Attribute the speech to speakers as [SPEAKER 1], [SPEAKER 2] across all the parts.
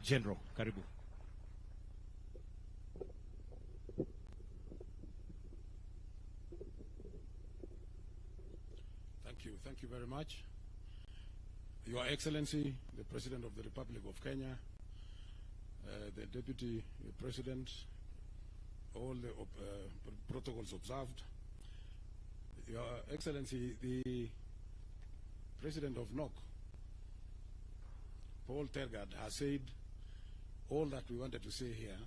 [SPEAKER 1] General, karibu.
[SPEAKER 2] Thank you very much. Your Excellency, the President of the Republic of Kenya, the Deputy President, all the protocols observed. Your Excellency, the President of NOC, Paul Tergad, has said all that we wanted to say here.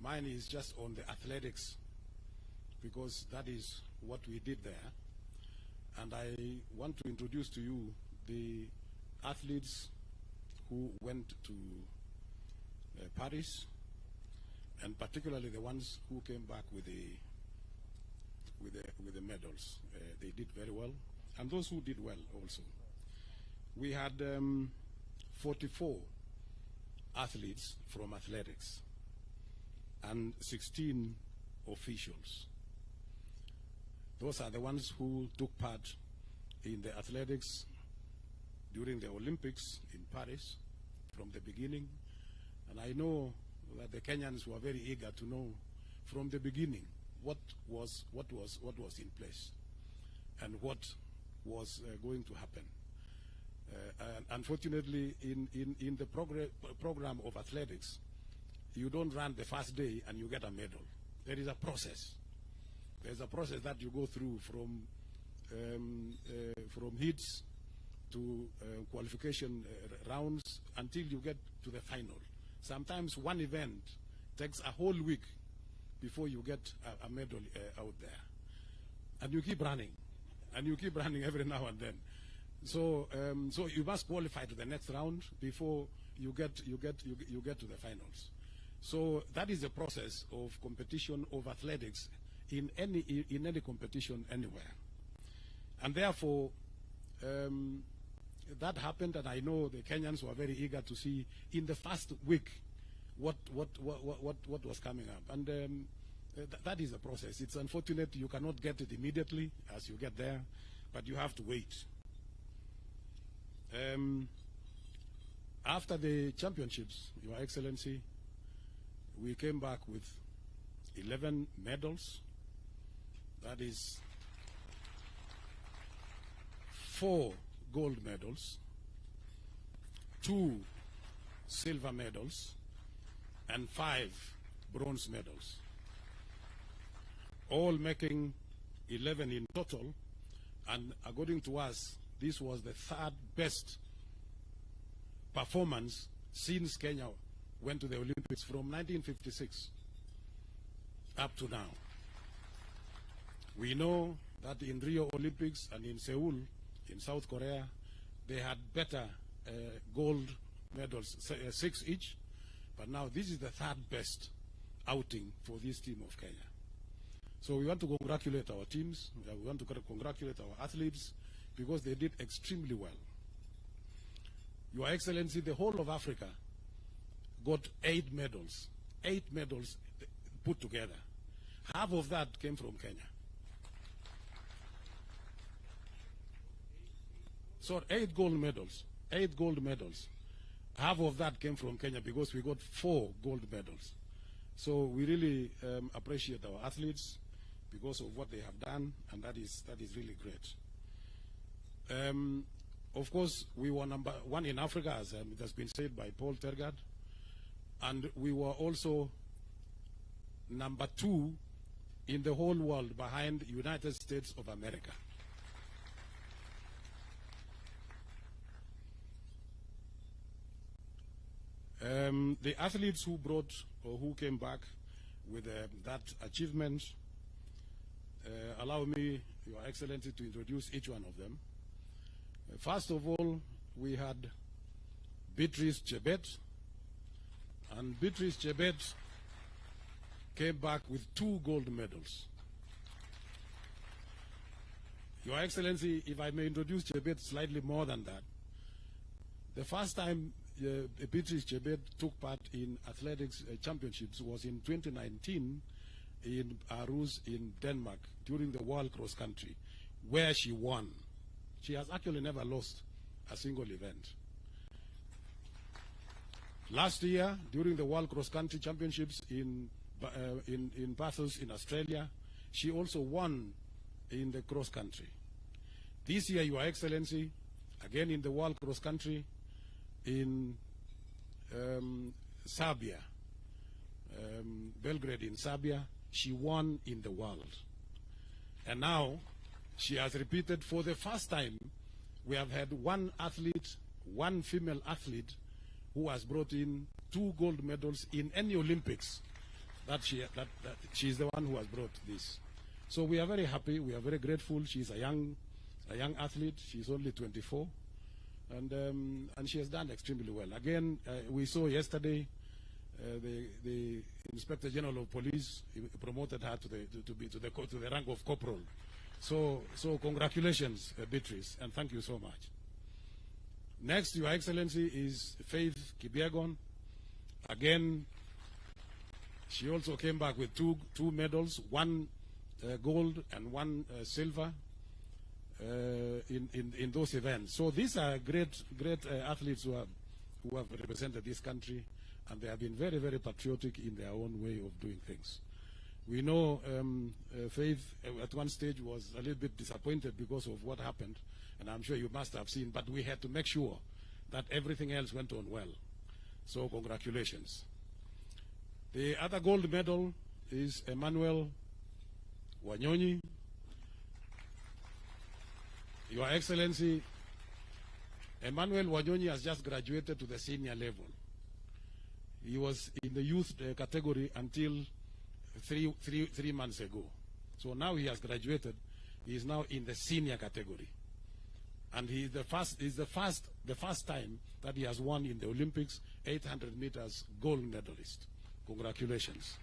[SPEAKER 2] Mine is just on the athletics, because that is what we did there. And I want to introduce to you the athletes who went to Paris, and particularly the ones who came back with the medals. They did very well, and those who did well also. We had 44 athletes from athletics and 16 officials. Those are the ones who took part in the athletics during the Olympics in Paris from the beginning. And I know that the Kenyans were very eager to know from the beginning what was in place and what was going to happen. Unfortunately, in the program of athletics, you don't run the first day and you get a medal. There is a process. There's a process that you go through from heats to qualification rounds until you get to the final. Sometimes one event takes a whole week before you get a medal out there. And you keep running. And you keep running every now and then. So so you must qualify to the next round before you get to the finals. So that is the process of competition of athletics in any competition anywhere. And therefore that happened, and I know the Kenyans were very eager to see in the first week what was coming up. And that is the process. It's unfortunate you cannot get it immediately as you get there, but you have to wait. After the championships, Your Excellency, we came back with 11 medals. That is 4 gold medals, 2 silver medals, and 5 bronze medals, all making 11 in total. And according to us, this was the 3rd best performance since Kenya went to the Olympics from 1956 up to now. We know that in Rio Olympics and in Seoul, in South Korea, they had better gold medals, 6 each, but now this is the 3rd best outing for this team of Kenya. So we want to congratulate our teams, we want to congratulate our athletes, because they did extremely well. Your Excellency, the whole of Africa got 8 medals. 8 medals put together. Half of that came from Kenya. So 8 gold medals. 8 gold medals. Half of that came from Kenya because we got 4 gold medals. So we really appreciate our athletes because of what they have done, and that is really great. Of course, we were number 1 in Africa, as it has been said by Paul Tergad, and we were also number 2 in the whole world behind the United States of America. The athletes who brought or who came back with that achievement, allow me, Your Excellency, to introduce each one of them. First of all, we had Beatrice Chebet, and Beatrice Chebet came back with 2 gold medals. Your Excellency, if I may introduce Chebet slightly more than that, the first time Beatrice Chebet took part in athletics championships was in 2019 in Aarhus in Denmark during the World Cross Country, where she won. She has actually never lost a single event. Last year, during the World Cross Country Championships in Bathurst in Australia, she also won in the cross country. This year, Your Excellency, again in the World Cross Country in Serbia, Belgrade in Serbia, she won in the world. And now she has repeated for the first time. We have had one athlete, one female athlete, who has brought in 2 gold medals in any Olympics. That she is the one who has brought this. So we are very happy. We are very grateful. She is a young athlete. She is only 24, and she has done extremely well. Again, we saw yesterday the Inspector General of Police promoted her to the rank of corporal. So congratulations, Beatrice, and thank you so much. Next, Your Excellency, is Faith Kipyegon. Again, she also came back with two medals, 1 gold and 1 silver in those events. So these are great athletes who have represented this country, and they have been very, very patriotic in their own way of doing things. We know Faith at one stage was a little bit disappointed because of what happened, and I'm sure you must have seen, but we had to make sure that everything else went on well. So congratulations. The other gold medal is Emmanuel Wanyonyi. Your Excellency, Emmanuel Wanyonyi has just graduated to the senior level. He was in the youth category until three months ago. So now he has graduated. He is now in the senior category, and he is the first time that he has won in the Olympics 800 meters gold medalist. Congratulations.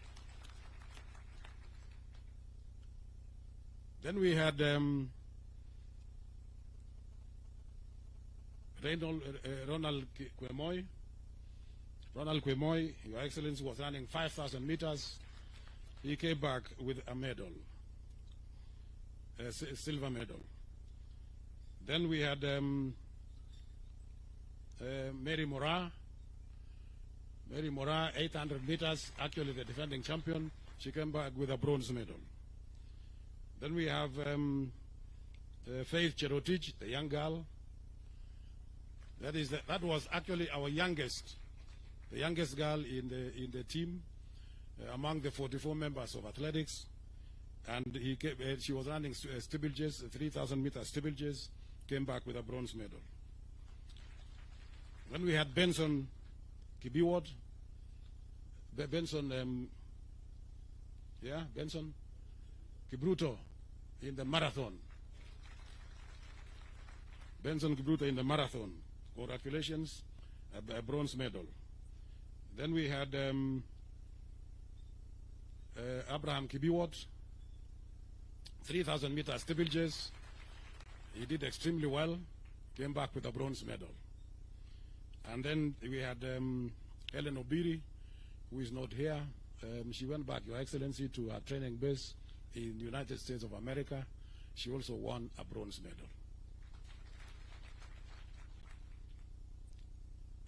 [SPEAKER 2] Then we had Ronald Kwemoy. Ronald Kwemoy, Your Excellency, was running 5,000 meters. He came back with a medal, a silver medal. Then we had Mary Moraa. Mary Moraa, 800 meters, actually the defending champion. She came back with a bronze medal. Then we have Faith Cherotich, the young girl. That was actually our youngest, the youngest girl in the team among the 44 members of athletics, and she was running steeplechases, 3,000 meter steeplechases, came back with a bronze medal. Then we had Benson Kibruto, Benson Kibruto in the marathon. Benson Kibruto in the marathon. Congratulations, a bronze medal. Then we had Abraham Kibiwot, 3,000 meter steeplechase. He did extremely well, came back with a bronze medal. And then we had Helen Obiri, who is not here. She went back, Your Excellency, to her training base in the United States of America. She also won a bronze medal.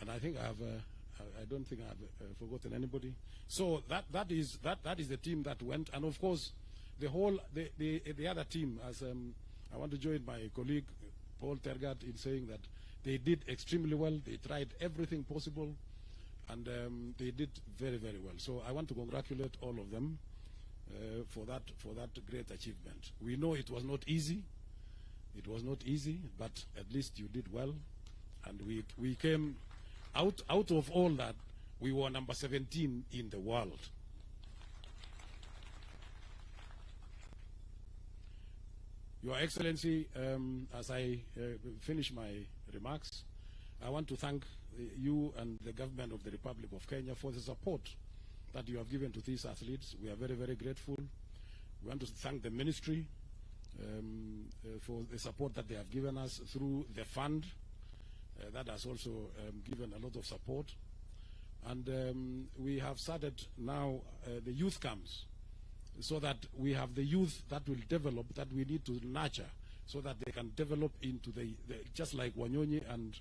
[SPEAKER 2] And I think I don't think I've forgotten anybody. So that is the team that went, and of course the other team. As I want to join my colleague Paul Tergat in saying that they did extremely well. They tried everything possible, and they did very, very well. So I want to congratulate all of them for that great achievement. We know it was not easy. It was not easy, but at least you did well, and we came out of all that. We were number 17 in the world. Your Excellency, as I finish my remarks, I want to thank you and the government of the Republic of Kenya for the support that you have given to these athletes. We are very, very grateful. We want to thank the ministry for the support that they have given us through the fund. That has also given a lot of support. And we have started now the youth camps, so that we have the youth that will develop, that we need to nurture, so that they can develop into the just like Wanyonyi and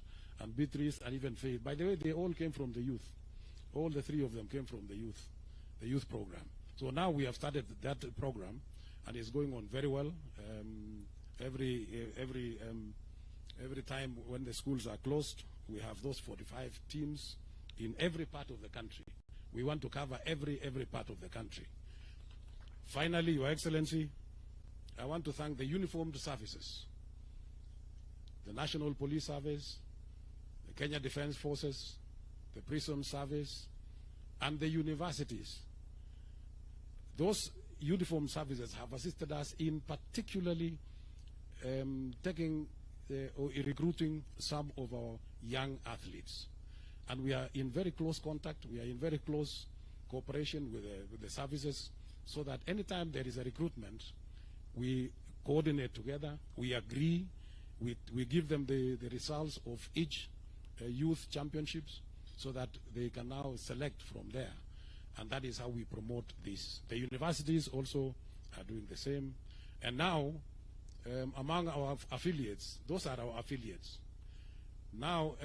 [SPEAKER 2] Beatrice and even Faith. By the way, they all came from the youth. All the three of them came from the youth program. So now we have started that program, and it's going on very well. Every time when the schools are closed, we have those 45 teams in every part of the country. We want to cover every part of the country. Finally, Your Excellency, I want to thank the uniformed services, the National Police Service, the Kenya Defense Forces, the Prison Service, and the universities. Those uniformed services have assisted us in particularly recruiting some of our young athletes. And we are in very close contact, we are in very close cooperation with the services, so that anytime there is a recruitment, we coordinate together, we agree, we give them the results of each youth championships, so that they can now select from there. And that is how we promote this. The universities also are doing the same. And now, among our affiliates, those are our affiliates. Now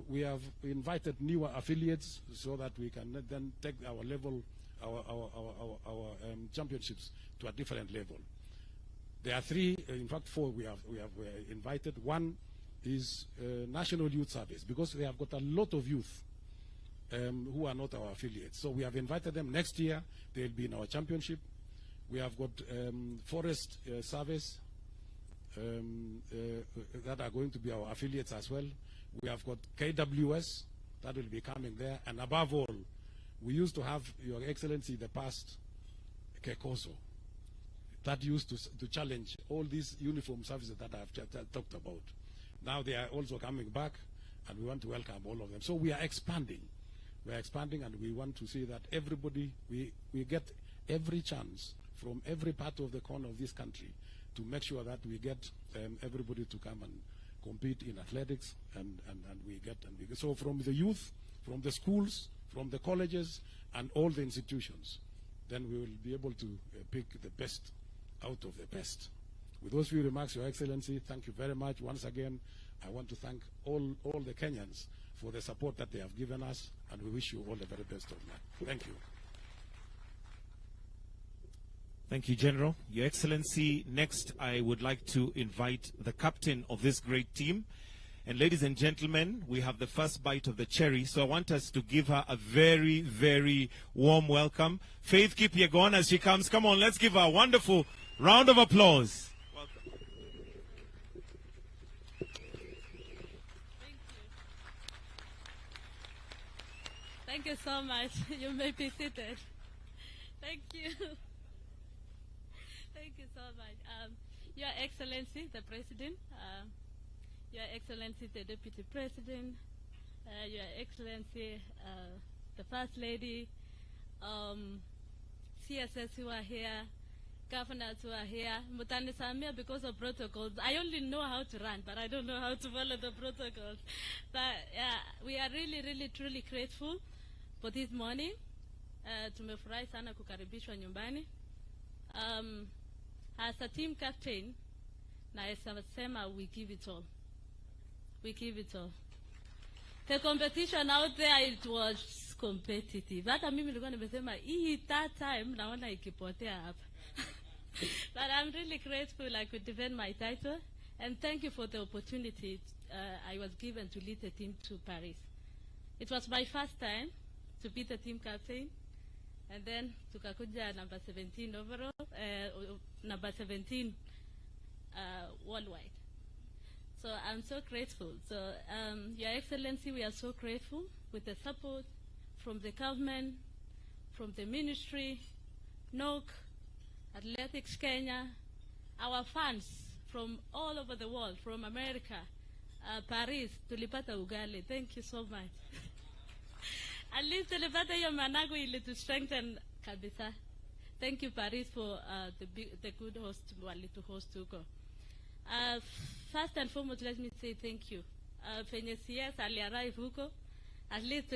[SPEAKER 2] we have invited newer affiliates so that we can then take our level, our championships to a different level. There are three, in fact 4 we have invited. One is National Youth Service, because they have got a lot of youth who are not our affiliates. So we have invited them. Next year they'll be in our championship. We have got Forest Service that are going to be our affiliates as well. We have got KWS that will be coming there. And above all, we used to have, Your Excellency, in the past, Kekoso, that used to challenge all these uniform services that I've talked about. Now they are also coming back, and we want to welcome all of them. So we are expanding. We are expanding, and we want to see that everybody, we get every chance from every part of the corner of this country to make sure that we get everybody to come and compete in athletics, and we get. So from the youth, from the schools, from the colleges, and all the institutions, then we will be able to pick the best out of the best. With those few remarks, Your Excellency, thank you very much. Once again, I want to thank all the Kenyans for the support that they have given us, and we wish you all the very best of luck. Thank you.
[SPEAKER 1] Thank you, General. Your Excellency, next I would like to invite the captain of this great team. And ladies and gentlemen, we have the first bite of the cherry, so I want us to give her a very, very warm welcome. Faith Kipyegon, as she comes. Come on, let's give her a wonderful round of applause. Welcome.
[SPEAKER 3] Thank you so much. You may be seated. Thank you. Thank you so much. Your Excellency, the President, Your Excellency, the Deputy President, Your Excellency, the First Lady, CSS who are here, governors who are here, Mutanisamia, because of protocols. I only know how to run, but I don't know how to follow the protocols. But yeah, we are really, really, truly grateful for this morning. Tumefurahi sana kukaribishwa nyumbani. As a team captain, naesema we give it all. We give it all. The competition out there, it was competitive. Hata mimi nilikuwa nimesema hii that time naona ikipotea hapa. But I'm really grateful I could defend my title, and thank you for the opportunity I was given to lead the team to Paris. It was my first time to be the team captain, and then tukakuja number 17 overall, number 17 worldwide. So I'm so grateful. So Your Excellency, we are so grateful with the support from the government, from the ministry, NOC, Athletics Kenya, our fans from all over the world, from America, Paris, tulipata ugali. Thank you so much. At least tulipata hiyo managu ili to strengthen kabisa. Thank you, Paris, for the good host wali to host huko. First and foremost, let me say thank you. Penye CS aliarrive huko, at least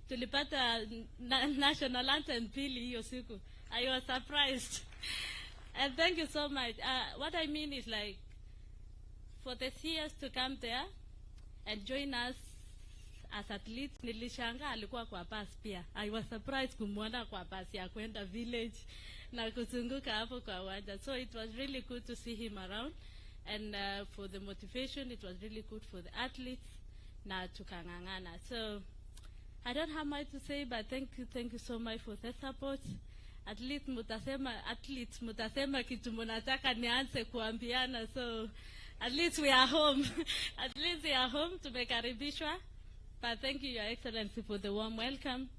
[SPEAKER 3] tulipata national anthem pili hiyo siku. I was surprised. And thank you so much. What I mean is, like, for the CS to come there and join us as athletes nilishangaa alikuwa kwa bus pia. I was surprised kumwona kwa bus ya kwenda village na kuzunguka hapo kwa uwanja. So it was really good to see him around, and for the motivation it was really good for the athletes na tukangangana. So I don't have much to say, but thank you so much for the support. Athletes mutasema kitu mnataka nianze kuambiana, so at least we are home. At least we are home, tumekaribishwa. But thank you, Your Excellency, for the warm welcome.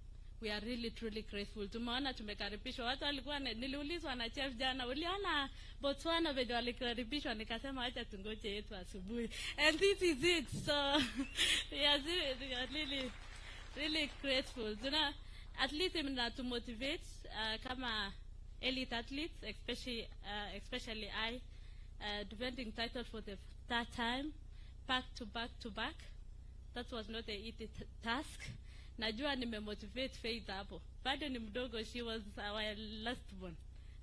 [SPEAKER 3] We are really truly grateful. Tumeona tumekaribishwa. Watu walikuwa niliulizwa na chef jana, uliona Botswana vile walikaribishwa, nikasema acha tungoje yetu asubuhi. And this is it. So we are really grateful. At least to motivate kama elite athletes, especially I, defending title for the third time, back to back. That was not an easy task. Najua nimemotivate Faith hapo. Bado ni mdogo, she was our last one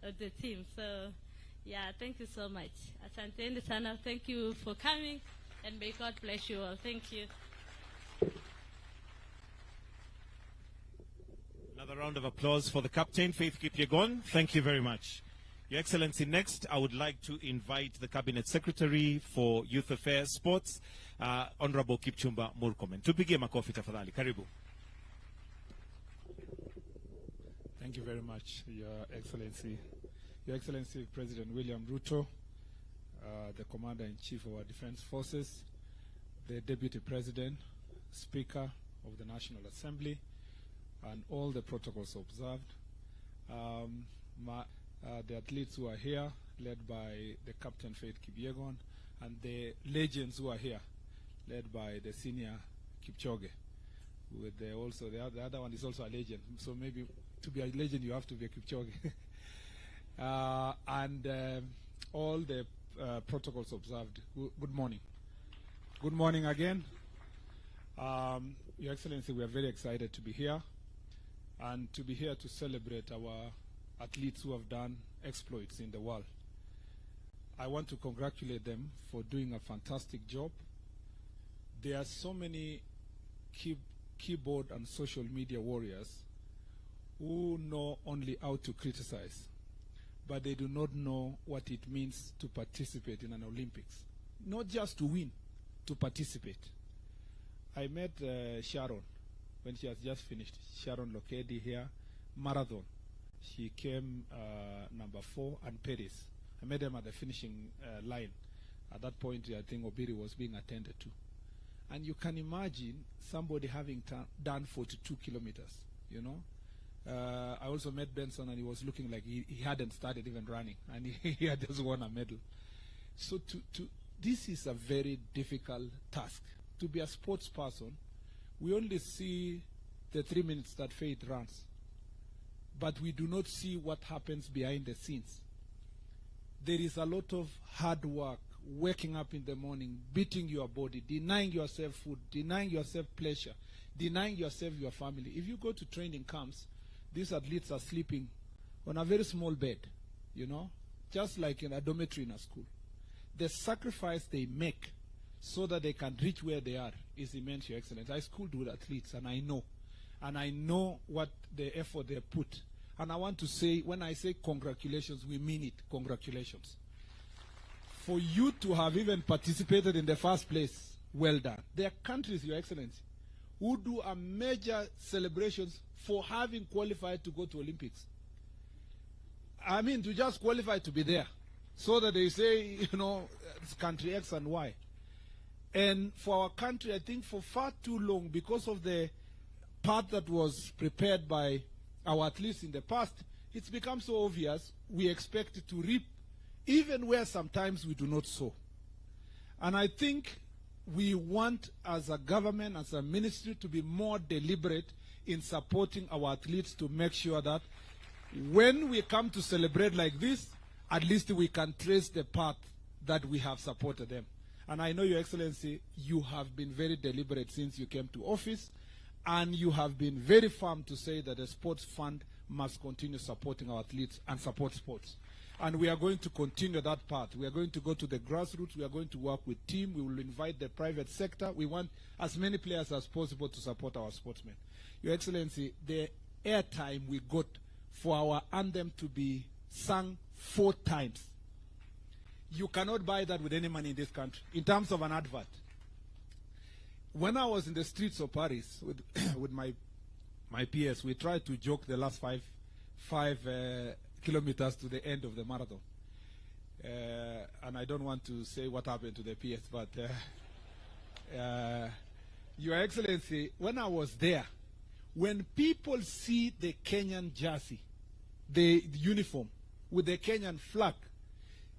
[SPEAKER 3] of the team. So yeah, thank you so much. Asanteni sana. Thank you for coming, and may God bless you all. Thank you.
[SPEAKER 1] Another round of applause for the captain, Faith Kipyegon. Thank you very much. Your Excellency, next I would like to invite the Cabinet Secretary for Youth Affairs Sports, Honorable Kipchumba Murkomen. Tupigie makofi tafadhali. Karibu.
[SPEAKER 4] Thank you very much, Your Excellency. Your Excellency, President William Ruto, the Commander-in-Chief of our Defense Forces, the Deputy President, Speaker of the National Assembly, and all the protocols observed. The athletes who are here, led by the Captain Faith Kipyegon, and the legends who are here, led by the senior Kipchoge. With the other one is also a legend. So maybe to be a legend, you have to be a Kipchoge. And all the protocols observed. Good morning. Good morning again. Your Excellency, we are very excited to be here, and to be here to celebrate our athletes who have done exploits in the world. I want to congratulate them for doing a fantastic job. There are so many keyboard and social media warriors who know only how to criticize, but they do not know what it means to participate in an Olympics. Not just to win, to participate. I met Sharon when she has just finished. Sharon Lokedi here, marathon. She came number 4, and Paris. I met them at the finishing line. At that point, I think Obiri was being attended to. And you can imagine somebody having done 42 kilometers, you know. I also met Benson, and he was looking like he hadn't started even running, and he had just won a medal. So this is a very difficult task. To be a sports person, we only see the 3 minutes that Faith runs, but we do not see what happens behind the scenes. There is a lot of hard work, waking up in the morning, beating your body, denying yourself food, denying yourself pleasure, denying yourself your family. If you go to training camps, these athletes are sleeping on a very small bed, you know, just like in a dormitory in a school. The sacrifice they make so that they can reach where they are is immense, Your Excellency. I schooled with athletes, and I know what the effort they put. And I want to say, when I say congratulations, we mean it. Congratulations. For you to have even participated in the first place, well done. There are countries, Your Excellency, who do a major celebrations for having qualified to go to Olympics. I mean, to just qualify to be there, so that they say, you know, it's country X and Y. And for our country, I think for far too long, because of the path that was prepared by our athletes in the past, it's become so obvious we expect to reap even where sometimes we do not sow. And I think we want, as a government, as a ministry, to be more deliberate in supporting our athletes to make sure that when we come to celebrate like this, at least we can trace the path that we have supported them. And I know, Your Excellency, you have been very deliberate since you came to office, and you have been very firm to say that the sports fund must continue supporting our athletes and support sports. And we are going to continue that path. We are going to go to the grassroots. We are going to work with team. We will invite the private sector. We want as many players as possible to support our sportsmen. Your Excellency, the airtime we got for our anthem to be sung 4 times, you cannot buy that with any money in this country, in terms of an advert. When I was in the streets of Paris with my peers, we tried to joke the last five kilometers to the end of the marathon. And I don't want to say what happened to the peers, but Your Excellency, when I was there, when people see the Kenyan jersey, the uniform with the Kenyan flag,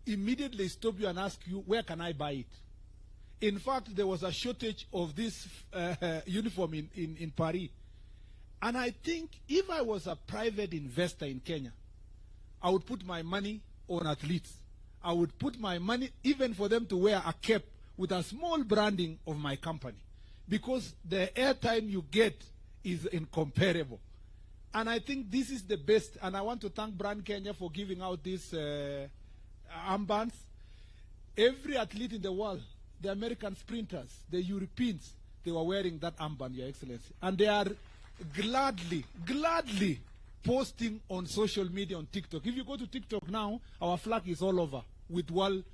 [SPEAKER 4] immediately stop you and ask you, where can I buy it? In fact, there was a shortage of this uniform in Paris. And I think if I was a private investor in Kenya, I would put my money on athletes. I would put my money even for them to wear a cap with a small branding of my company. Because the airtime you get is incomparable. And I think this is the best. And I want to thank Brand Kenya for giving out these armbands. Every athlete in the world, the American sprinters, the Europeans, they were wearing that armband, Your Excellency. And they are gladly posting on social media, on TikTok. If you go to TikTok now, our flag is all over with world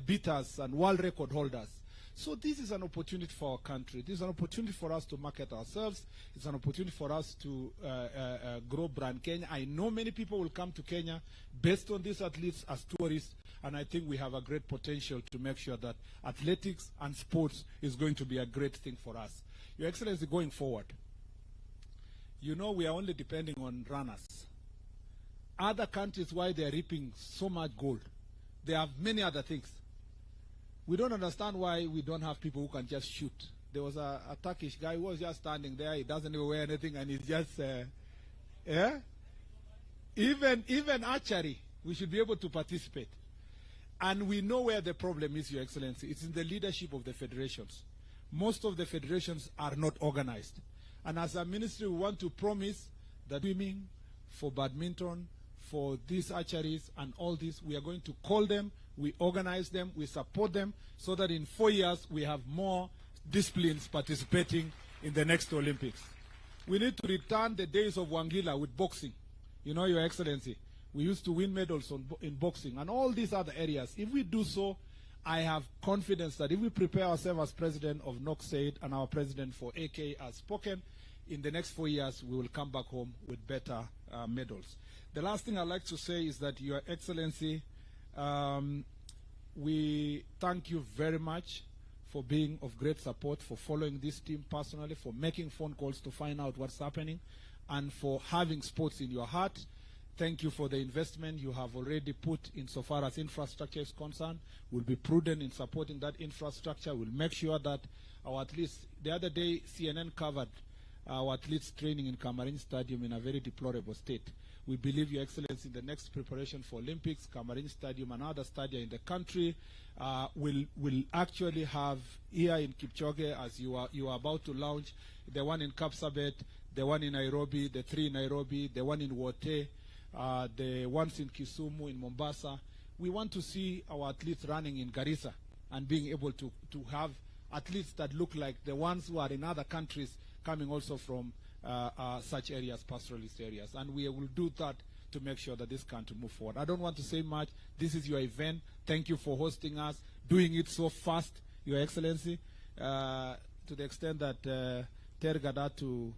[SPEAKER 4] beaters and world record holders. So this is an opportunity for our country. This is an opportunity for us to market ourselves. It's an opportunity for us to grow Brand Kenya. I know many people will come to Kenya based on these athletes as tourists, and I think we have a great potential to make sure that athletics and sports is going to be a great thing for us. Your Excellency, going forward, you know we are only depending on runners. Other countries, why they are reaping so much gold, they have many other things. We don't understand why we don't have people who can just shoot. There was a Turkish guy who was just standing there. He doesn't even wear anything, and he's just, Even archery, we should be able to participate. And we know where the problem is, Your Excellency. It's in the leadership of the federations. Most of the federations are not organized. And as a ministry, we want to promise that swimming, for badminton, for these archeries and all this, we are going to call them, we organize them, we support them, so that in 4 years we have more disciplines participating in the next Olympics. We need to return the days of Wangila with boxing. You know, Your Excellency, we used to win medals in boxing and all these other areas. If we do so, I have confidence that if we prepare ourselves as president of NOC and our president for AK has spoken, in the next 4 years we will come back home with better medals. The last thing I'd like to say is that, Your Excellency, we thank you very much for being of great support, for following this team personally, for making phone calls to find out what's happening, and for having sports in your heart. Thank you for the investment you have already put insofar as infrastructure is concerned. We'll be prudent in supporting that infrastructure. We'll make sure that our athletes, the other day CNN covered our athletes training in Cameroon Stadium in a very deplorable state. We believe, Your Excellency, in the next preparation for Olympics, Cameroon Stadium and other stadia in the country will actually have, here in Kipchoge, as you are about to launch, the one in Kapsabet, the one in Nairobi, the 3 in Nairobi, the one in Wote, the ones in Kisumu, in Mombasa. We want to see our athletes running in Garissa and being able to have athletes that look like the ones who are in other countries coming also from such areas, pastoralist areas. And we will do that to make sure that this country move forward. I don't want to say much. This is your event. Thank you for hosting us, doing it so fast, Your Excellency, to the extent that Tergad had to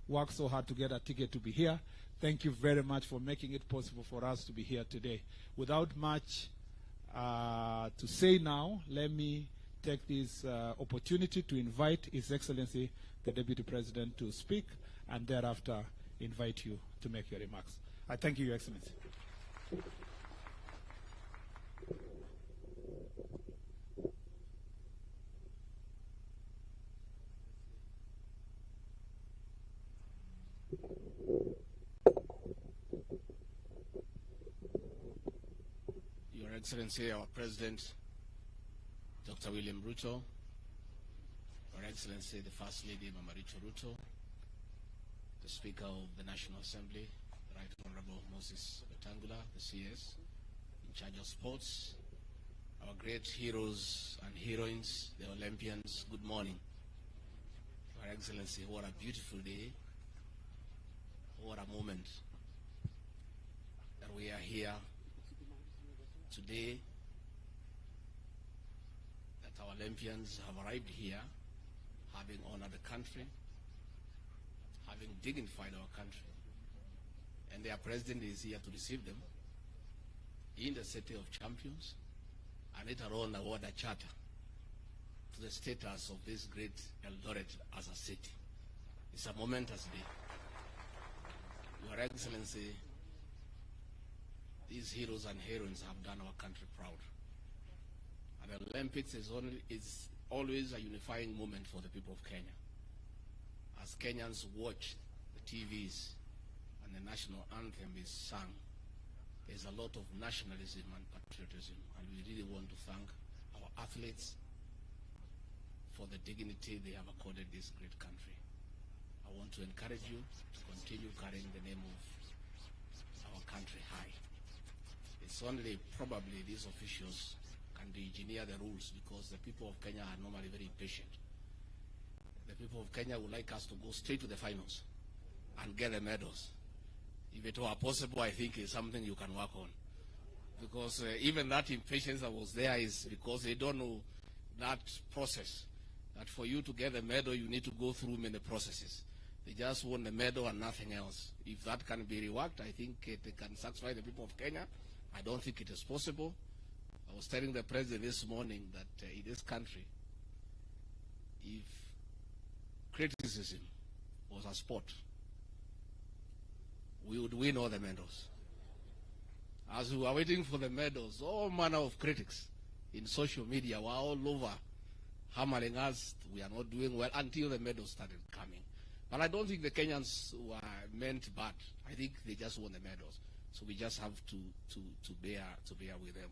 [SPEAKER 4] work so hard to get a ticket to be here. Thank you very much for making it possible for us to be here today. Without much to say now, let me take this opportunity to invite His Excellency, the Deputy President, to speak, and thereafter invite you to make your remarks. I thank you, Your Excellency.
[SPEAKER 5] Your Excellency, our President, Dr. William Ruto, Your Excellency, the First Lady, Mama Ruto, the Speaker of the National Assembly, the Right Honorable Moses Wetangula, the CS, charge of sports, our great heroes and heroines, the Olympians, good morning. Your Excellency, what a beautiful day. What a moment that we are here today, that our Olympians have arrived here, having honored the country, having dignified our country, and their president is here to receive them in the city of champions, and later on award a charter to the status of this great Eldoret as a city. It's a momentous day. Your Excellency, these heroes and heroines have done our country proud. And the Olympics is always a unifying moment for the people of Kenya. As Kenyans watch the TVs and the national anthem is sung, there's a lot of nationalism and patriotism, and we really want to thank our athletes for the dignity they have accorded this great country. I want to encourage you to continue carrying the name of our country high. It's only probably these officials can engineer the rules, because the people of Kenya are normally very patient. The people of Kenya would like us to go straight to the finals and get the medals. If it were possible, I think it's something you can work on. Because even that impatience that was there is because they don't know that process. That for you to get a medal, you need to go through many processes. They just want the medal and nothing else. If that can be reworked, I think it can satisfy the people of Kenya. I don't think it is possible. I was telling the president this morning that in this country, if criticism was a sport, we would win all the medals. As we were waiting for the medals, all manner of critics in social media were all over hammering us. We are not doing well until the medals started coming. But I don't think the Kenyans were meant bad. I think they just won the medals. So we just have to bear with them.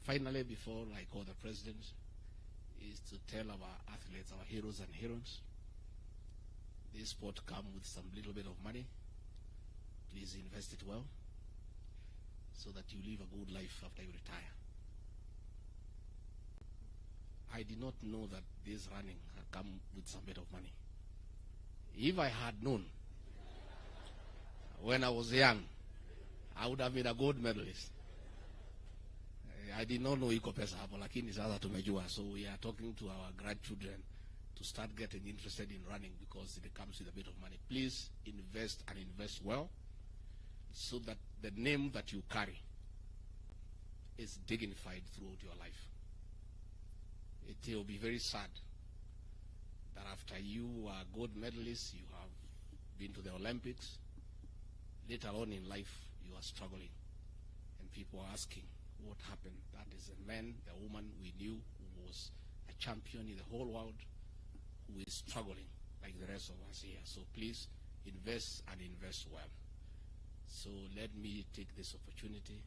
[SPEAKER 5] Finally, before I call the president, is to tell our athletes, our heroes and heroines, this sport comes with some little bit of money. Please invest it well, so that you live a good life after you retire. I did not know that this running had come with some bit of money. If I had known when I was young, I would have been a gold medalist. I did not know iko pesa hapo, lakini sasa tumejua. So we are talking to our grandchildren to start getting interested in running, because it comes with a bit of money. Please invest, and invest well, so that the name that you carry is dignified throughout your life. It will be very sad that after you are gold medalists, you have been to the Olympics, later on in life you are struggling, and people are asking what happened. That is a man, the woman we knew who was a champion in the whole world, who is struggling like the rest of us here. So please invest, and invest well. So let me take this opportunity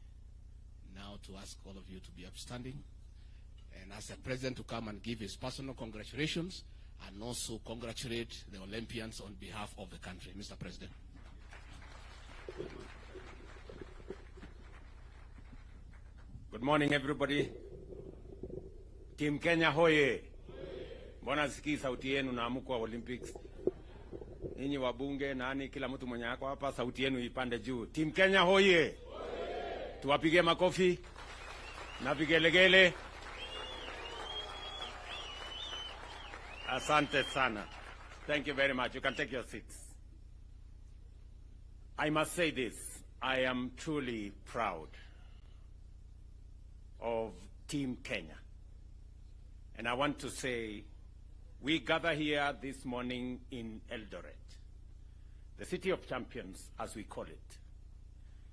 [SPEAKER 5] now to ask all of you to be upstanding, and ask the president to come and give his personal congratulations, and also congratulate the Olympians on behalf of the country. Mr. President.
[SPEAKER 6] Good morning, everybody. Team Kenya hoye. Mbona sikii sauti yenu na amuko wa Olympics? Ninyi wabunge, nani, kila mtu mwenye ako hapa, sauti yenu ipande juu. Team Kenya hoye. Tuwapige makofi na vigelegele. Asante sana. Thank you very much. You can take your seats. I must say this. I am truly proud of Team Kenya. And I want to say, we gather here this morning in Eldoret, the city of champions, as we call it,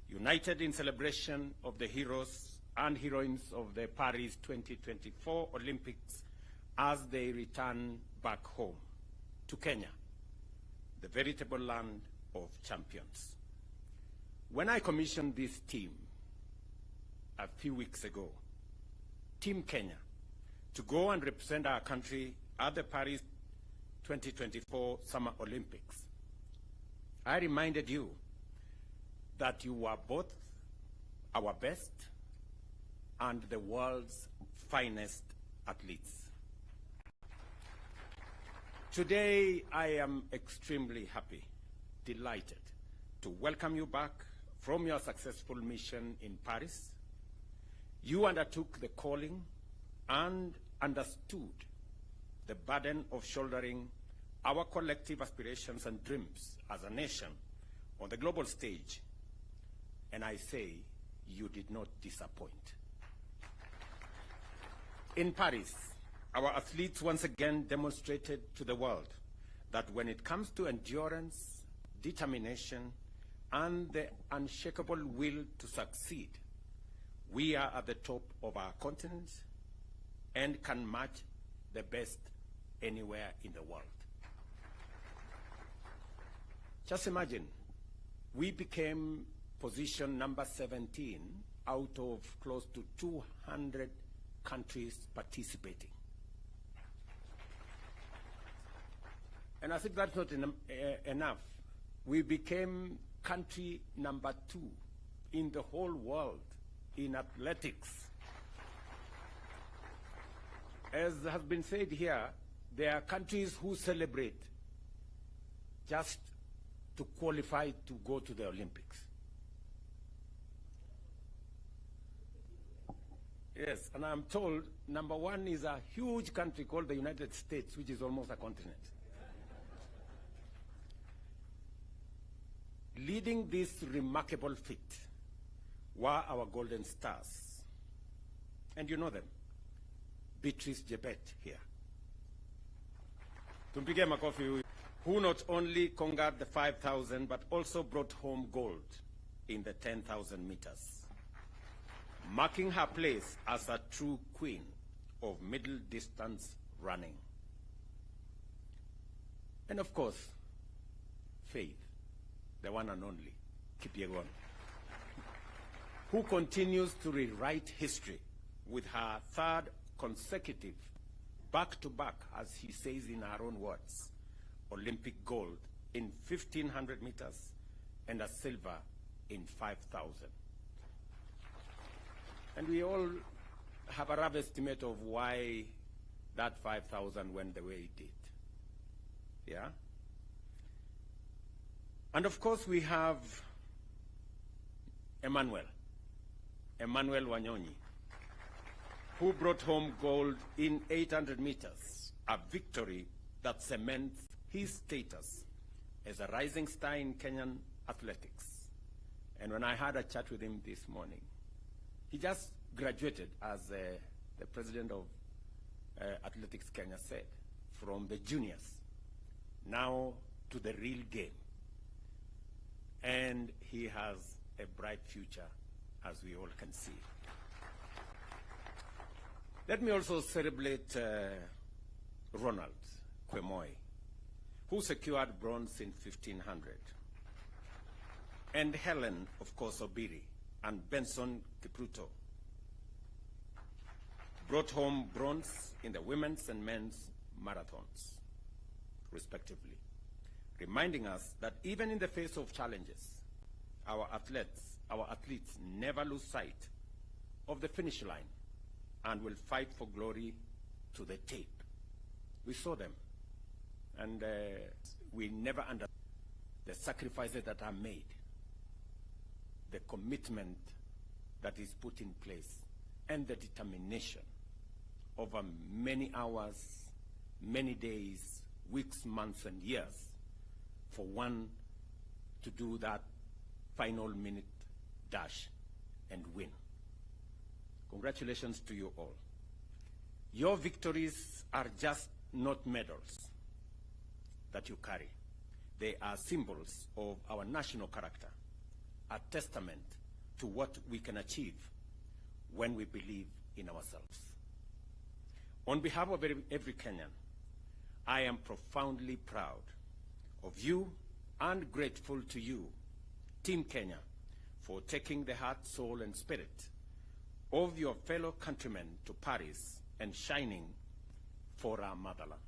[SPEAKER 6] united in celebration of the heroes and heroines of the Paris 2024 Olympics as they return back home to Kenya, the veritable land of champions. When I commissioned this team a few weeks ago, Team Kenya, to go and represent our country at the Paris 2024 Summer Olympics, I reminded you that you were both our best and the world's finest athletes. Today, I am extremely happy, delighted to welcome you back from your successful mission in Paris. You undertook the calling and understood the burden of shouldering our collective aspirations and dreams as a nation on the global stage. And I say, you did not disappoint. In Paris, our athletes once again demonstrated to the world that when it comes to endurance, determination, and the unshakable will to succeed, we are at the top of our continent and can match the best anywhere in the world. Just imagine, we became position number 17 out of close to 200 countries participating. And I think that's not enough. We became country number 2 in the whole world in athletics. As has been said here, there are countries who celebrate just to qualify to go to the Olympics. Yes, and I'm told number 1 is a huge country called the United States, which is almost a continent. Leading this remarkable feat were our golden stars. And you know them. Beatrice Jebet here. Tumpige makofi, who not only conquered the 5,000 but also brought home gold in the 10,000 meters, marking her place as a true queen of middle distance running. And of course, Faith, the one and only Kipyegon, who continues to rewrite history with her 3rd consecutive back-to-back, as he says in her own words, Olympic gold in 1,500 meters and a silver in 5,000. And we all have a rough estimate of why that 5,000 went the way it did. Yeah? And of course we have Emmanuel Wanyonyi, who brought home gold in 800 meters, a victory that cements his status as a rising star in Kenyan athletics. And when I had a chat with him this morning, he just graduated, as the president of Athletics Kenya said, from the juniors now to the real game. And he has a bright future, as we all can see. Let me also celebrate Ronald Kwemoy, who secured bronze in 1,500. And Helen, of course, Obiri, and Benson Kipruto brought home bronze in the women's and men's marathons, respectively, reminding us that even in the face of challenges, our athletes never lose sight of the finish line and will fight for glory to the tape. We saw them, and we never understood the sacrifices that are made, the commitment that is put in place, and the determination over many hours, many days, weeks, months, and years for one to do that final minute dash and win. Congratulations to you all. Your victories are just not medals that you carry. They are symbols of our national character, a testament to what we can achieve when we believe in ourselves. On behalf of every Kenyan, I am profoundly proud of you and grateful to you, Team Kenya, for taking the heart, soul, and spirit of your fellow countrymen to Paris and shining for our motherland.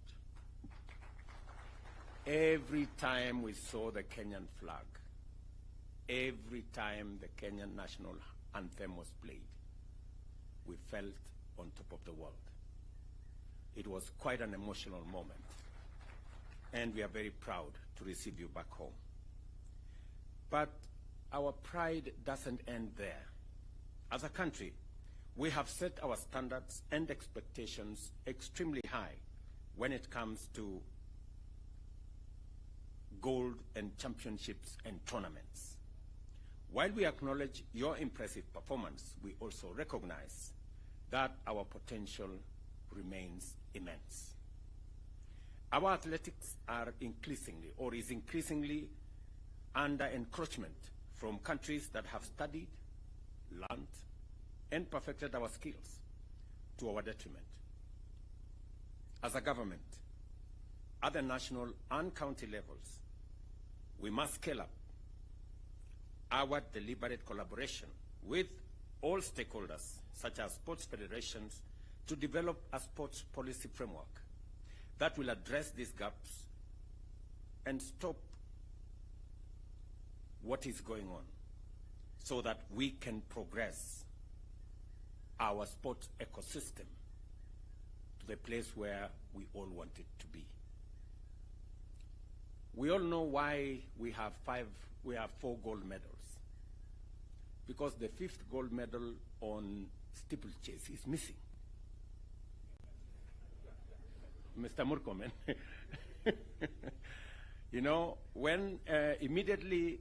[SPEAKER 6] Every time we saw the Kenyan flag, every time the Kenyan national anthem was played, we felt on top of the world. It was quite an emotional moment, and we are very proud to receive you back home. But our pride doesn't end there. As a country, we have set our standards and expectations extremely high when it comes to gold and championships and tournaments. While we acknowledge your impressive performance, we also recognize that our potential remains immense. Our athletics are increasingly, or is increasingly, under encroachment from countries that have studied, learned, and perfected our skills to our detriment. As a government, at the national and county levels, we must scale up our deliberate collaboration with all stakeholders, such as sports federations, to develop a sports policy framework that will address these gaps and stop what is going on so that we can progress our sports ecosystem to the place where we all want it to be. We all know why we have 4 gold medals. Because the 5th gold medal on steeplechase is missing. Mr. Murkomen, you know, when immediately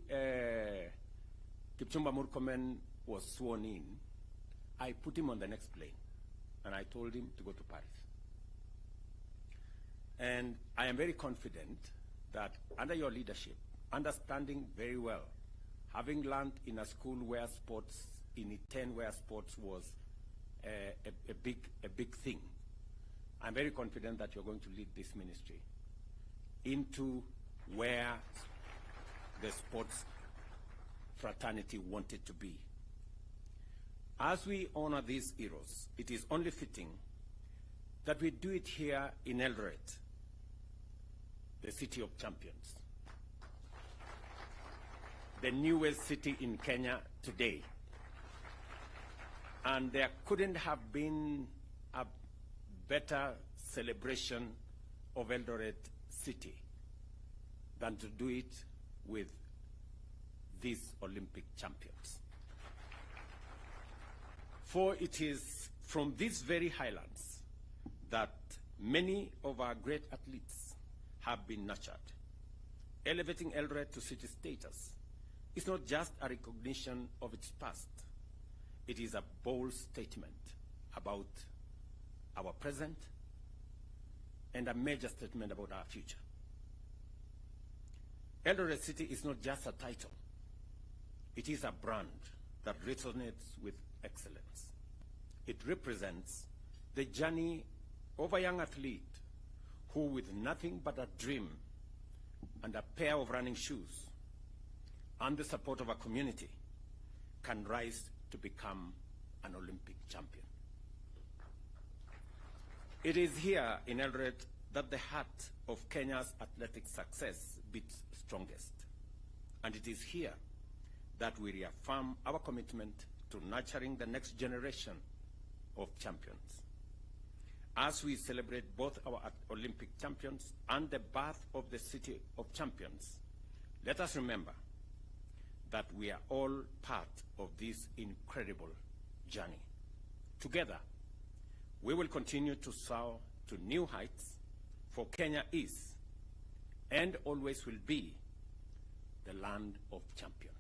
[SPEAKER 6] Kipchumba Murkomen was sworn in, I put him on the next plane, and I told him to go to Paris. And I am very confident that under your leadership, understanding very well, having learned in a school where sports, in Iten where sports was a big thing, I'm very confident that you're going to lead this ministry into where the sports fraternity wanted to be. As we honor these heroes, it is only fitting that we do it here in Eldoret, the city of champions, the newest city in Kenya today. And there couldn't have been a better celebration of Eldoret city than to do it with these Olympic champions. For it is from these very highlands that many of our great athletes have been nurtured. Elevating Eldoret to city status is not just a recognition of its past. It is a bold statement about our present and a major statement about our future. Eldoret City is not just a title. It is a brand that resonates with excellence. It represents the journey of a young athlete who, with nothing but a dream and a pair of running shoes and the support of a community, can rise to become an Olympic champion. It is here in Eldoret that the heart of Kenya's athletic success beats strongest. And it is here that we reaffirm our commitment to nurturing the next generation of champions. As we celebrate both our Olympic champions and the birth of the city of champions, let us remember that we are all part of this incredible journey. Together, we will continue to soar to new heights, for Kenya is and always will be the land of champions.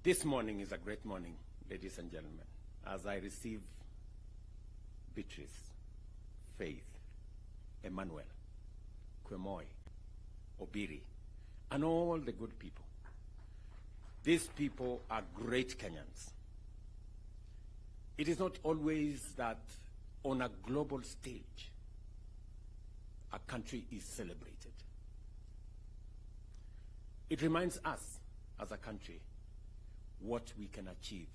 [SPEAKER 6] This morning is a great morning, ladies and gentlemen, as I receive Beatrice, Faith, Emmanuel, Kwemoy, Obiri, and all the good people. These people are great Kenyans. It is not always that on a global stage a country is celebrated. It reminds us as a country what we can achieve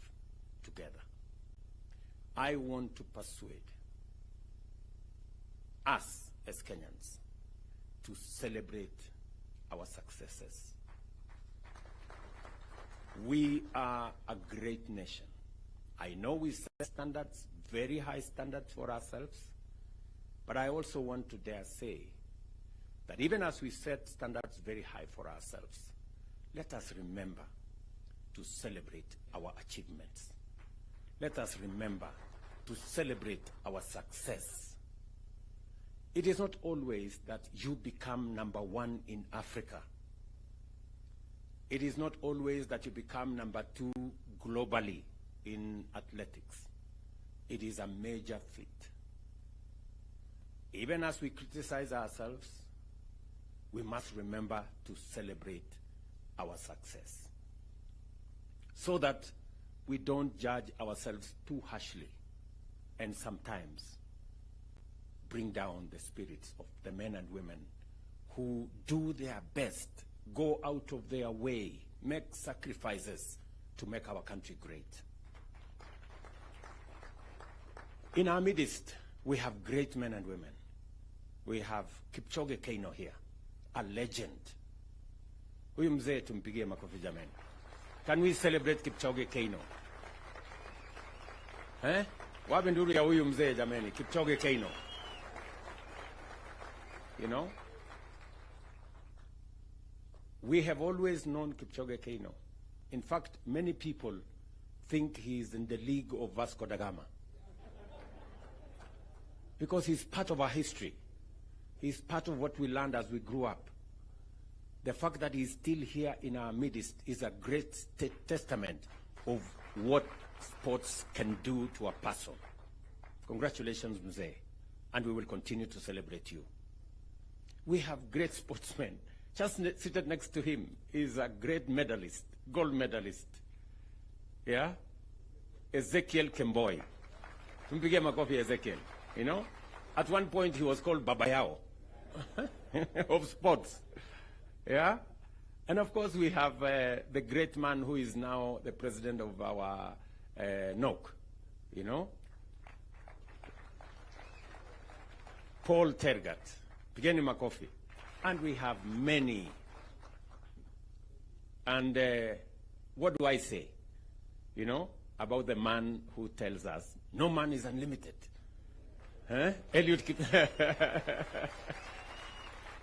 [SPEAKER 6] together. I want to persuade us as Kenyans to celebrate our successes. We are a great nation. I know we set standards, very high standards for ourselves, but I also want to dare say that even as we set standards very high for ourselves, let us remember to celebrate our achievements. Let us remember to celebrate our success. It is not always that you become number one in Africa. It is not always that you become number two globally in athletics. It is a major feat. Even as we criticize ourselves, we must remember to celebrate our success so that we don't judge ourselves too harshly and sometimes bring down the spirits of the men and women who do their best, go out of their way, make sacrifices to make our country great. In our midst, we have great men and women. We have Kipchoge Keino here, a legend. Huyu mzee tumpigie makofi jamani. Can we celebrate Kipchoge Keino? Wapi nduru ya huyu mzee jamani, Kipchoge Keino. You know? We have always known Kipchoge Keino. In fact, many people think he is in the league of Vasco da Gama. Because he's part of our history. He's part of what we learned as we grew up. The fact that he's still here in our midst is a great testament of what sports can do to a person. Congratulations, Mzee. And we will continue to celebrate you. We have great sportsmen. Just seated next to him is a great medalist, gold medalist. Yeah? Ezekiel Kemboi. Tumpigie makofi Ezekiel. You know? At one point he was called Baba Yao of sports. Yeah? And of course we have the great man who is now the president of our NOC. You know? Paul Tergat. Pigeni makofi. And we have many. And what do I say? You know, about the man who tells us, no man is unlimited. Eliud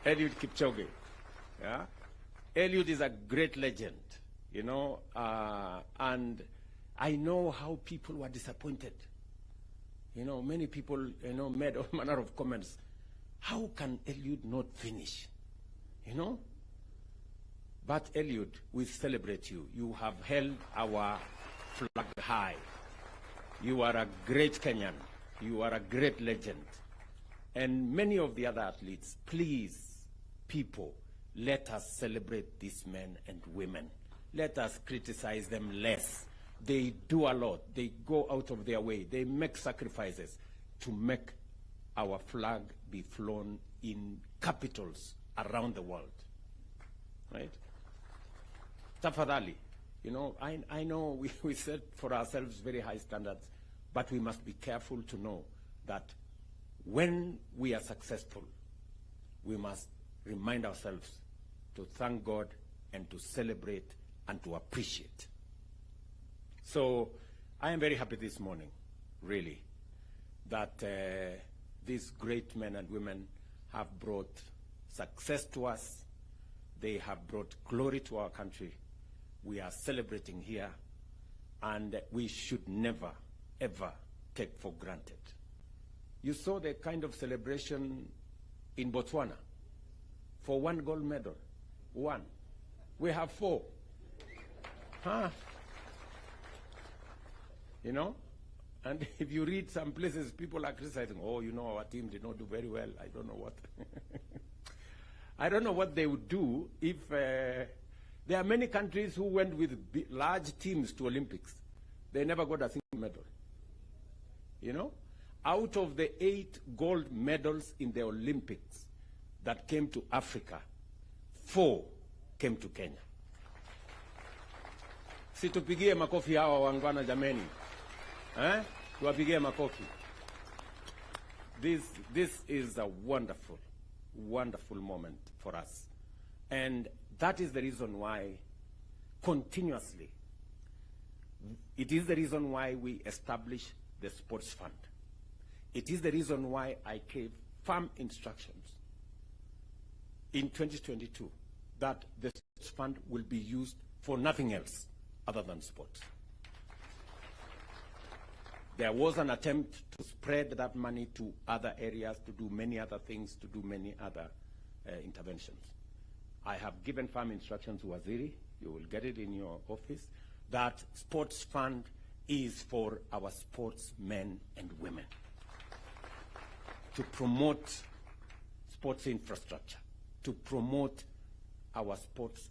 [SPEAKER 6] Kipchoge. Yeah? Eliud is a great legend, you know, and I know how people were disappointed. You know, many people, you know, made all manner of comments. How can Eliud not finish? You know? But Eliud, we celebrate you. You have held our flag high. You are a great Kenyan. You are a great legend. And many of the other athletes, please, people, let us celebrate these men and women. Let us criticize them less. They do a lot. They go out of their way. They make sacrifices to make our flag be flown in capitals around the world. Right? Tafadhali, you know, I know we set for ourselves very high standards, but we must be careful to know that when we are successful, we must remind ourselves to thank God and to celebrate and to appreciate. So I am very happy this morning, really, that these great men and women have brought success to us. They have brought glory to our country. We are celebrating here, and we should never, ever take for granted. You saw the kind of celebration in Botswana for one gold medal. One. We have 4. You know? And if you read some places, people are criticizing, oh, you know, our team did not do very well. I don't know what. I don't know what they would do if there are many countries who went with large teams to Olympics. They never got a single medal. You know? Out of the 8 gold medals in the Olympics that came to Africa, 4 came to Kenya. Situpigie makofi hawa wangwana jameni. Tuwapigie makofi. This is a wonderful, wonderful moment for us. And that is the reason why continuously It is the reason why we established the sports fund. It is the reason why I gave firm instructions in 2022 that the sports fund will be used for nothing else other than sports. There was an attempt to spread that money to other areas, to do many other things, to do many other interventions. I have given firm instructions to Waziri, you will get it in your office, that sports fund is for our sportsmen and women to promote sports infrastructure, to promote our sports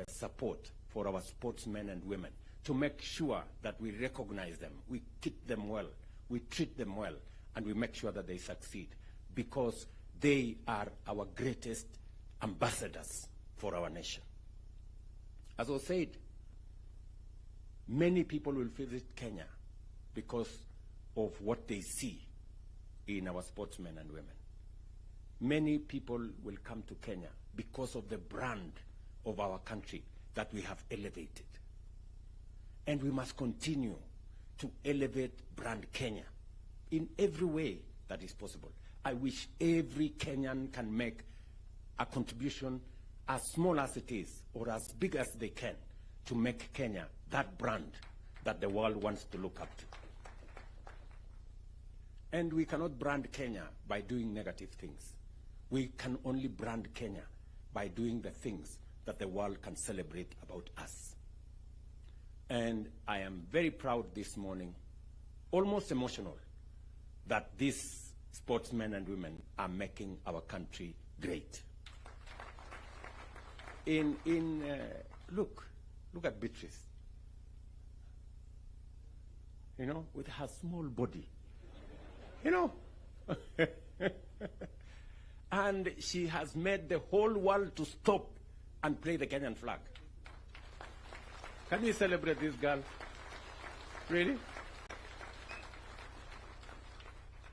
[SPEAKER 6] support for our sportsmen and women, to make sure that we recognize them, we keep them well, we treat them well, and we make sure that they succeed, because they are our greatest ambassadors for our nation. As I said, many people will visit Kenya because of what they see in our sportsmen and women. Many people will come to Kenya because of the brand of our country that we have elevated. And we must continue to elevate brand Kenya in every way that is possible. I wish every Kenyan can make a contribution, as small as it is or as big as they can, to make Kenya that brand that the world wants to look up to. And we cannot brand Kenya by doing negative things. We can only brand Kenya by doing the things that the world can celebrate about us. And I am very proud this morning, almost emotional, that these sportsmen and women are making our country great. Look at Beatrice. You know, with her small body. You know, and she has made the whole world to stop and play the Kenyan flag. Can we celebrate this girl? Really?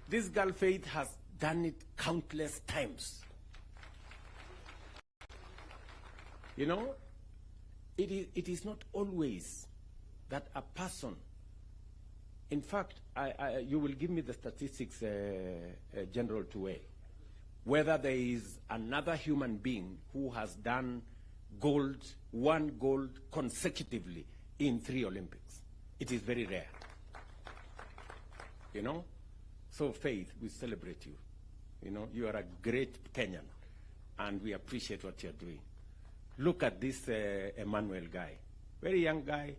[SPEAKER 6] This girl, Faith, has done it countless times. You know, it is not always that a person, in fact, you will give me the statistics, General Tuwe, whether there is another human being who has done one gold consecutively in 3 Olympics. It is very rare. You know? So, Faith, we celebrate you. You know, you are a great Kenyan, and we appreciate what you're doing. Look at this Emmanuel guy. Very young guy.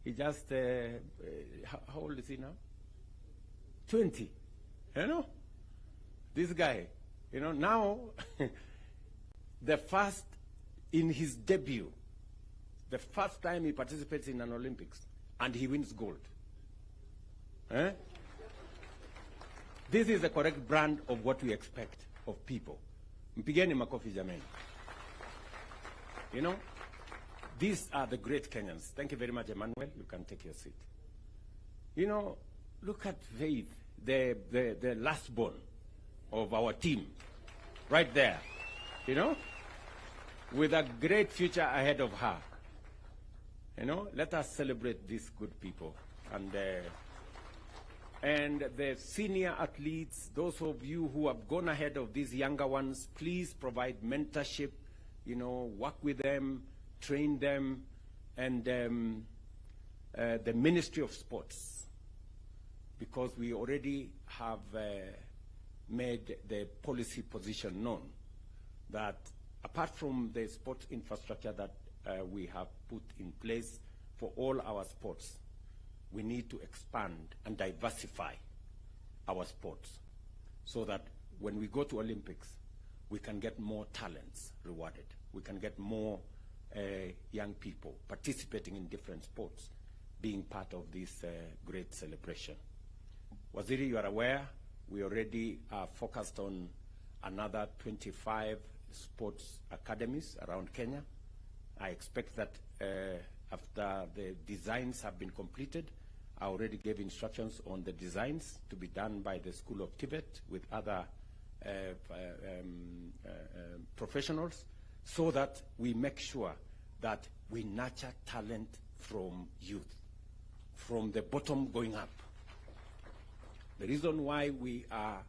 [SPEAKER 6] He just, how old is he now? 20. You know? This guy, you know, now, the first, in his debut, the first time he participates in an Olympics, and he wins gold. Eh? This is the correct brand of what we expect of people. Mpigeni makofi jameni. You know, these are the great Kenyans. Thank you very much, Emmanuel. You can take your seat. You know, look at Faith, the last born of our team, right there. You know, with a great future ahead of her. You know, let us celebrate these good people. And the senior athletes, those of you who have gone ahead of these younger ones, please provide mentorship, you know, work with them, train them, and the Ministry of Sports, because we already have made the policy position known that apart from the sports infrastructure that we have put in place for all our sports, we need to expand and diversify our sports so that when we go to Olympics, we can get more talents rewarded. We can get more young people participating in different sports, being part of this great celebration. Waziri, you are aware, we already are focused on another 25 sports academies around Kenya. I expect that after the designs have been completed, I already gave instructions on the designs to be done by the School of Tibet with other professionals, so that we make sure that we nurture talent from youth, from the bottom going up. The reason why we are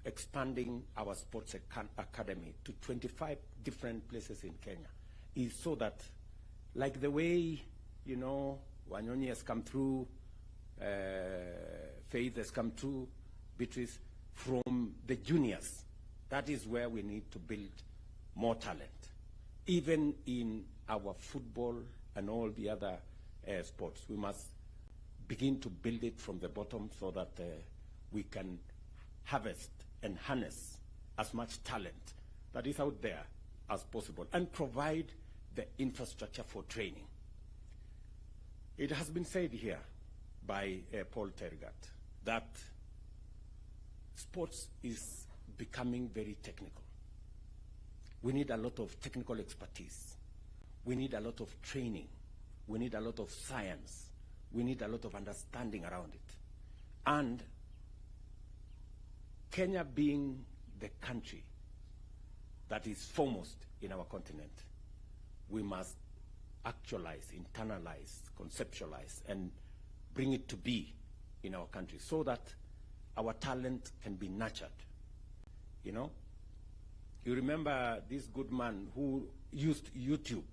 [SPEAKER 6] expanding our sports academy to 25 different places in Kenya is so that, like the way, you know, Wanyonyi has come through, Faith has come through, Beatrice, from the juniors, that is where we need to build more talent. Even in our football and all the other sports, we must begin to build it from the bottom so that we can harvest and harness as much talent that is out there as possible and provide the infrastructure for training. It has been said here by Paul Tergat that sports is becoming very technical. We need a lot of technical expertise. We need a lot of training. We need a lot of science. We need a lot of understanding around it. And Kenya being the country that is foremost in our continent, we must actualize, internalize, conceptualize, and bring it to be in our country so that our talent can be nurtured. You know, you remember this good man who used YouTube.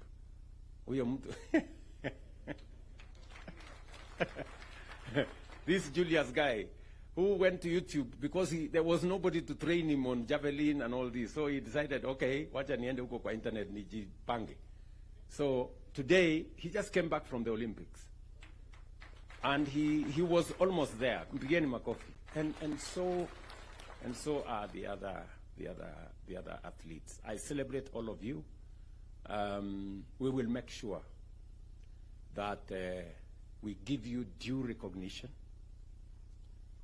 [SPEAKER 6] This Julius guy who went to YouTube because there was nobody to train him on javelin and all this. So he decided, okay, wacha niende huko kwa internet nijipange. So today, he just came back from the Olympics. And he was almost there, Mpigeni makofi. And so are the other athletes. I celebrate all of you. We will make sure that we give you due recognition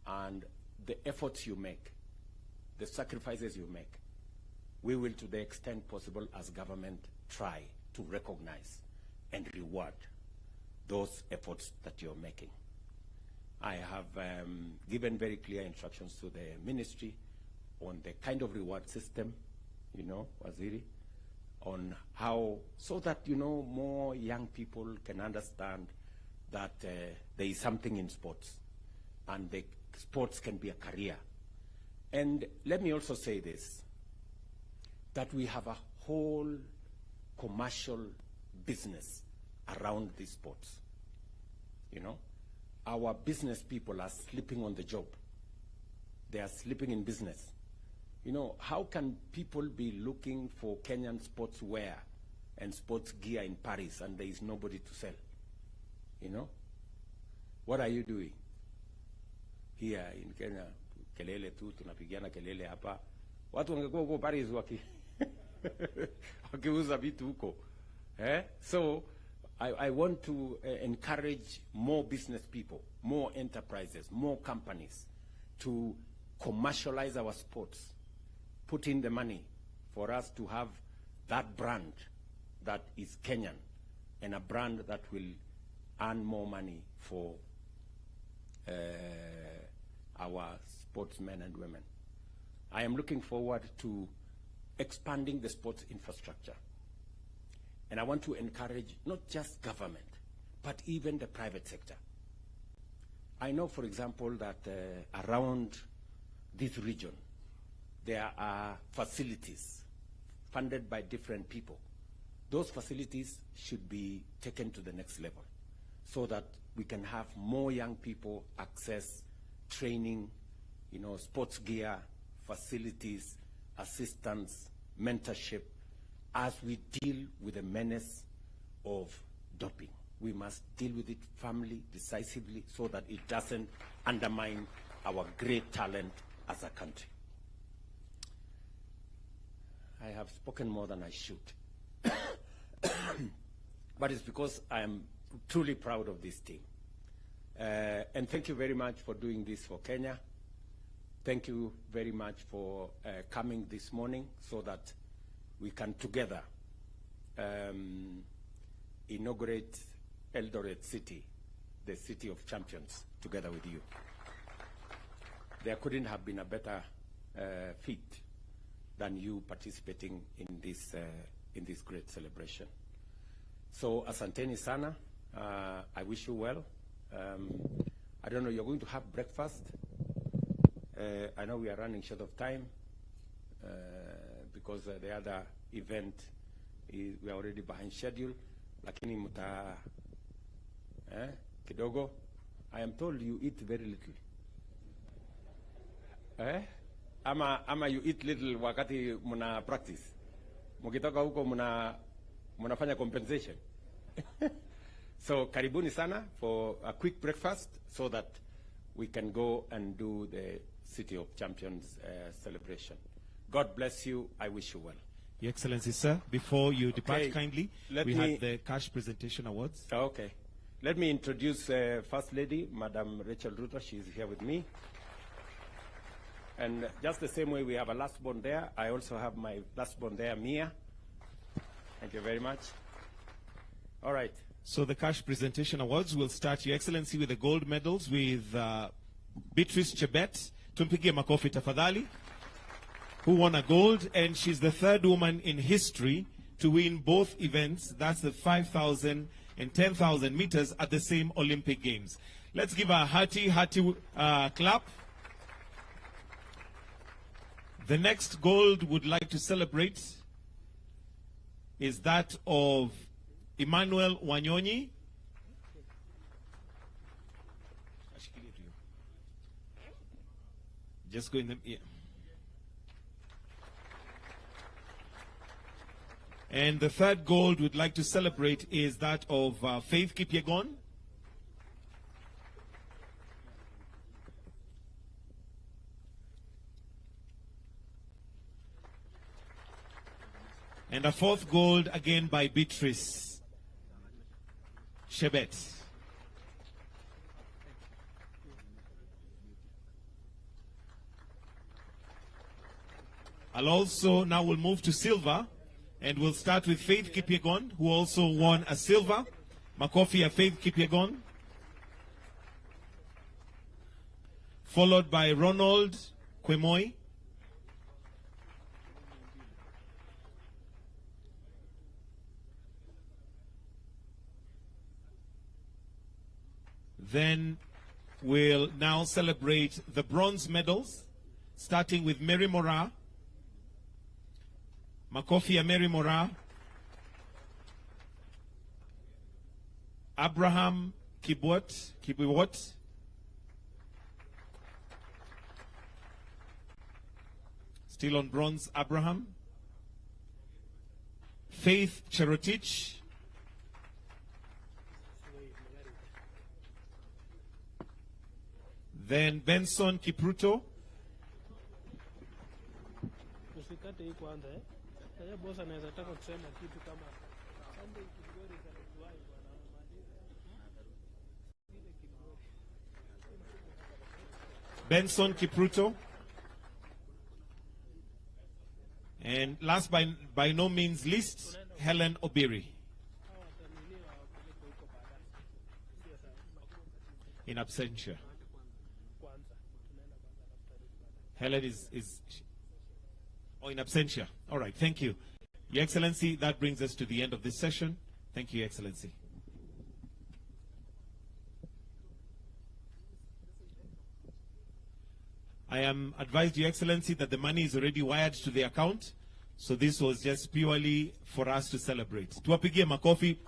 [SPEAKER 6] and the efforts you make, the sacrifices you make. We will, to the extent possible as government, try to recognize and reward those efforts that you're making. I have given very clear instructions to the ministry on the kind of reward system, you know, Waziri, on how, so that, you know, more young people can understand that there is something in sports and the sports can be a career. And let me also say this, that we have a whole commercial business around these sports. You know, our business people are sleeping on the job. They are sleeping in business. You know, how can people be looking for Kenyan sports wear and sports gear in Paris and there is nobody to sell? You know, what are you doing here in Kenya? Kelele tu, tunapigiana kelele hapa. Watu wangekuwa huko Paris wakiuza vitu huko. So I want to encourage more business people, more enterprises, more companies to commercialize our sports, put in the money for us to have that brand that is Kenyan and a brand that will earn more money for our sportsmen and women. I am looking forward to expanding the sports infrastructure. And I want to encourage not just government, but even the private sector. I know, for example, that around this region, there are facilities funded by different people. Those facilities should be taken to the next level so that we can have more young people access training, you know, sports gear, facilities, assistance, mentorship, as we deal with the menace of doping. We must deal with it firmly, decisively, so that it doesn't undermine our great talent as a country. I have spoken more than I should. But it's because I am truly proud of this team. And thank you very much for doing this for Kenya. Thank you very much for coming this morning so that we can together inaugurate Eldoret City, the city of champions, together with you. There couldn't have been a better feat than you participating in this great celebration. So asanteni sana, I wish you well. I don't know, you're going to have breakfast. I know we are running short of time because the other event is, we are already behind schedule. Lakini muta kidogo. I am told you eat very little. Ama you eat little wakati muna practice. Mukitoka huko munafanya compensation. So karibuni sana for a quick breakfast so that we can go and do the City of Champions celebration. God bless you. I wish you well.
[SPEAKER 1] Your Excellency, sir, before you depart
[SPEAKER 6] Okay,
[SPEAKER 1] kindly, we had the cash presentation awards.
[SPEAKER 6] Okay. Let me introduce First Lady, Madam Rachel Ruto. She's here with me. And just the same way we have a last born there, I also have my last born there, Mia. Thank you very much. All right.
[SPEAKER 1] So the cash presentation awards will start, Your Excellency, with the gold medals with Beatrice Chebet, tumpigie makofi tafadhali, who won a gold, and she's the third woman in history to win both events. That's the 5,000 and 10,000 meters at the same Olympic Games. Let's give a hearty clap. The next gold would like to celebrate is that of Emmanuel Wanyonyi. Just go in the... Yeah. And the third gold we'd like to celebrate is that of Faith Kipyegon. And a fourth gold again by Beatrice Chebet. Now we'll move to silver. And we'll start with Faith Kipyegon, who also won a silver. Makofi at Faith Kipyegon. Followed by Ronald Kwemoi. Then we'll now celebrate the bronze medals, starting with Mary Mora. Makofi ya Mary Mora. Abraham Kibiwot. Still on bronze, Abraham. Faith Cherotich. Then Benson Kipruto. Benson Kipruto. And last by no means least, Helen Obiri. In absentia. Helen is in absentia. All right, thank you. Your Excellency, that brings us to the end of this session. Thank you, Your Excellency. I am advised, Your Excellency, that the money is already wired to the account. So this was just purely for us to celebrate. Tuwapigie makofi